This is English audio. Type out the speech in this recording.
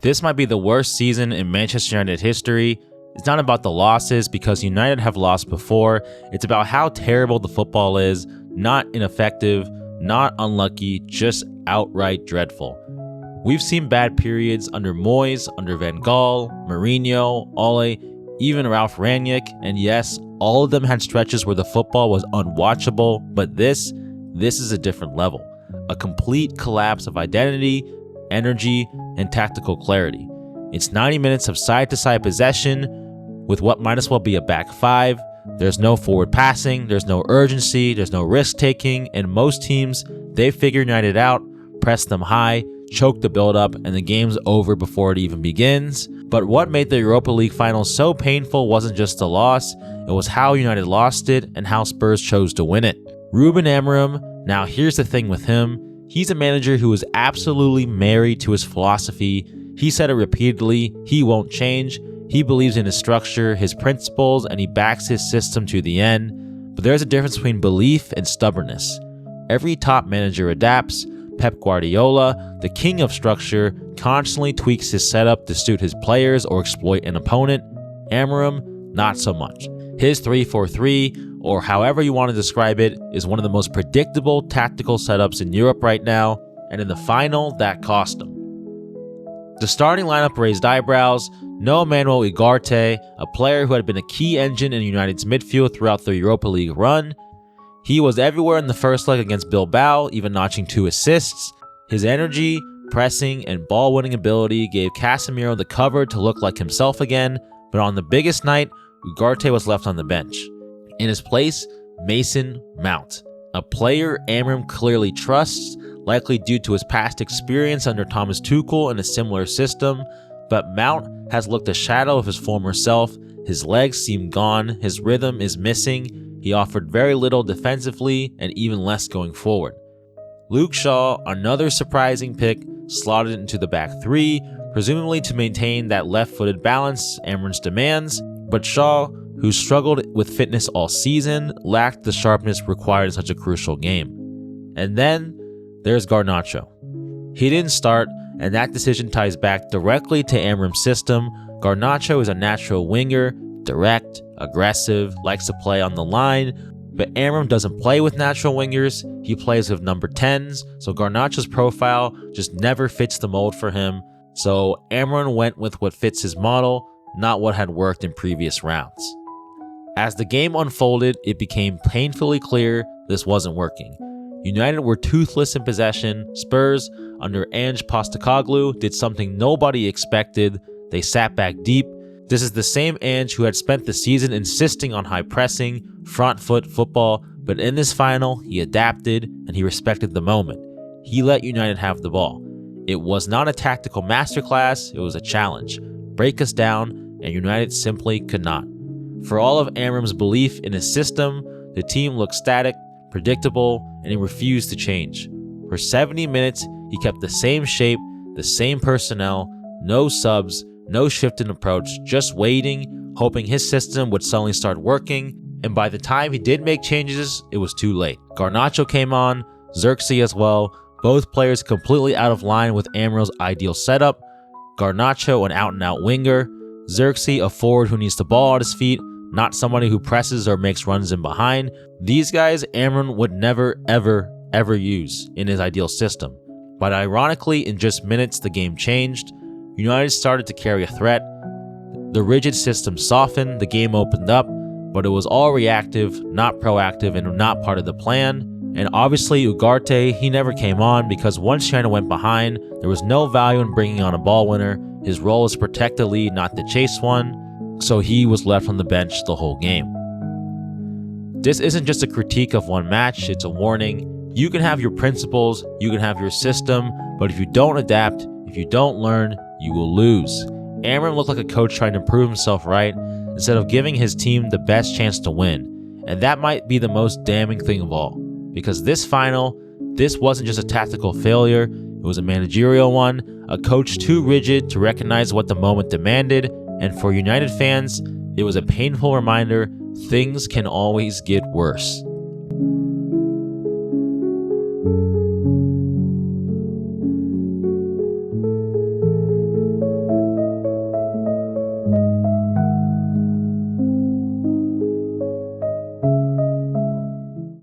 This might be the worst season in Manchester United history. It's not about the losses because United have lost before. It's about how terrible the football is, not ineffective, not unlucky, just outright dreadful. We've seen bad periods under Moyes, under Van Gaal, Mourinho, Ole, even Ralph Rangnick, and yes, all of them had stretches where the football was unwatchable, but this is a different level. A complete collapse of identity, energy, and tactical clarity. It's 90 minutes of side-to-side possession with what might as well be a back five. There's no forward passing, there's no urgency, there's no risk-taking, and most teams, they figure United out, press them high, choke the build-up, and the game's over before it even begins. But what made the Europa League final so painful wasn't just the loss, it was how United lost it and how Spurs chose to win it. Ruben Amorim, now here's the thing with him, he's a manager who is absolutely married to his philosophy. He said it repeatedly, he won't change. He believes in his structure, his principles, and he backs his system to the end. But there's a difference between belief and stubbornness. Every top manager adapts. Pep Guardiola, the king of structure, constantly tweaks his setup to suit his players or exploit an opponent. Amorim, not so much. His 3-4-3, or however you want to describe it, is one of the most predictable tactical setups in Europe right now, and in the final, that cost him. The starting lineup raised eyebrows. No Manuel Ugarte, a player who had been a key engine in United's midfield throughout the Europa League run. He was everywhere in the first leg against Bilbao, even notching 2 assists. His energy, pressing, and ball-winning ability gave Casemiro the cover to look like himself again, but on the biggest night, Ugarte was left on the bench. In his place, Mason Mount, a player Amorim clearly trusts, likely due to his past experience under Thomas Tuchel in a similar system, but Mount has looked a shadow of his former self. His legs seem gone, his rhythm is missing, he offered very little defensively and even less going forward. Luke Shaw, another surprising pick, slotted into the back three, presumably to maintain that left-footed balance Amorim's demands, but Shaw, who struggled with fitness all season, lacked the sharpness required in such a crucial game. And then there's Garnacho. He didn't start, and that decision ties back directly to Amorim's system. Garnacho is a natural winger, direct, aggressive, likes to play on the line, but Amorim doesn't play with natural wingers, he plays with number 10s, so Garnacho's profile just never fits the mold for him, so Amorim went with what fits his model, not what had worked in previous rounds. As the game unfolded, it became painfully clear this wasn't working. United were toothless in possession. Spurs, under Ange Postecoglou, did something nobody expected. They sat back deep. This is the same Ange who had spent the season insisting on high pressing, front foot football, but in this final, he adapted and he respected the moment. He let United have the ball. It was not a tactical masterclass, it was a challenge. Break us down, and United simply could not. For all of Amorim's belief in his system, the team looked static, predictable, and he refused to change. For 70 minutes, he kept the same shape, the same personnel, no subs, no shift in approach, just waiting, hoping his system would suddenly start working, and by the time he did make changes, it was too late. Garnacho came on, Xerxes as well, both players completely out of line with Amorim's ideal setup. Garnacho, an out-and-out winger, Xerxes, a forward who needs the ball at his feet, not somebody who presses or makes runs in behind. These guys Amorim would never, ever use in his ideal system. But ironically, in just minutes, the game changed. United started to carry a threat. The rigid system softened, the game opened up, but it was all reactive, not proactive, and not part of the plan. And obviously Ugarte, he never came on because once China went behind, there was no value in bringing on a ball winner. His role is to protect the lead, not to chase one, so he was left on the bench the whole game. This isn't just a critique of one match, it's a warning. You can have your principles, you can have your system, but if you don't adapt, if you don't learn, you will lose. Amorim looked like a coach trying to prove himself right, instead of giving his team the best chance to win. And that might be the most damning thing of all. Because this final, this wasn't just a tactical failure, it was a managerial one, a coach too rigid to recognize what the moment demanded, and for United fans, it was a painful reminder things can always get worse.